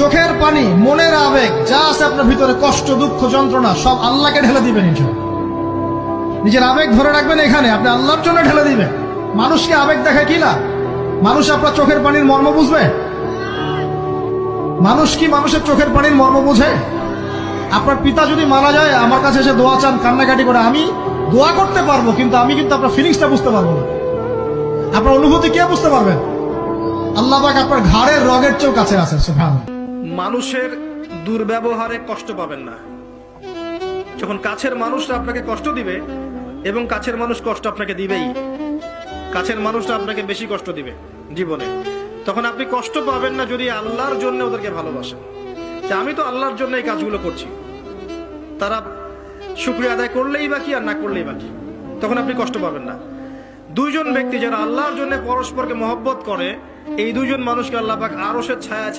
চোখের পানি, মনের আবেগ, যা আছে আপনার ভিতরে, কষ্ট, দুঃখ, যন্ত্রণা, সব আল্লাহকে ঢেলে দিবেন। নিজের আবেগ ধরে রাখবেন এখানে, আপনি আল্লাহর জন্য ঢেলে দিবেন। মানুষকে আবেগ দেখে কি লাভ? মানুষ আপনার চোখের পানির মর্ম বুঝবে? মানুষ কি মানুষের চোখের পানির মর্ম বুঝে? আপনার পিতা যদি মারা যায়, আমার কাছে এসে দোয়া চান কান্নাকাটি করে, আমি দোয়া করতে পারবো, কিন্তু আমি কিন্তু আপনার ফিলিংসটা বুঝতে পারবো না। আপনার অনুভূতি কে বুঝতে পারবেন? আল্লাহ পাক আপনার ঘাড়ের রগের চেয়েও কাছে আছেন। সুবহানাল্লাহ। মানুষের দুর্ব্যবহারে কষ্ট পাবেন না। যখন কাছের মানুষরা আপনাকে কষ্ট দিবে, এবং কাছের মানুষ কষ্ট আপনাকে দিবেই, কাছের মানুষরা আপনাকে বেশি কষ্ট দিবে জীবনে, তখন আপনি কষ্ট পাবেন না যদি আল্লাহর জন্য ওদেরকে ভালোবাসেন, যে আমি তো আল্লাহর জন্য এই কাজগুলো করছি, তারা শুকরিয়া আদায় করলেই বা কি আর না করলেই বা কি, তখন আপনি কষ্ট পাবেন না। দুইজন ব্যক্তি যারা আল্লাহর জন্য পরস্পরকে মহব্বত করে, এই দুইজন মানুষকে আল্লাহ পাক আরশের ছায়া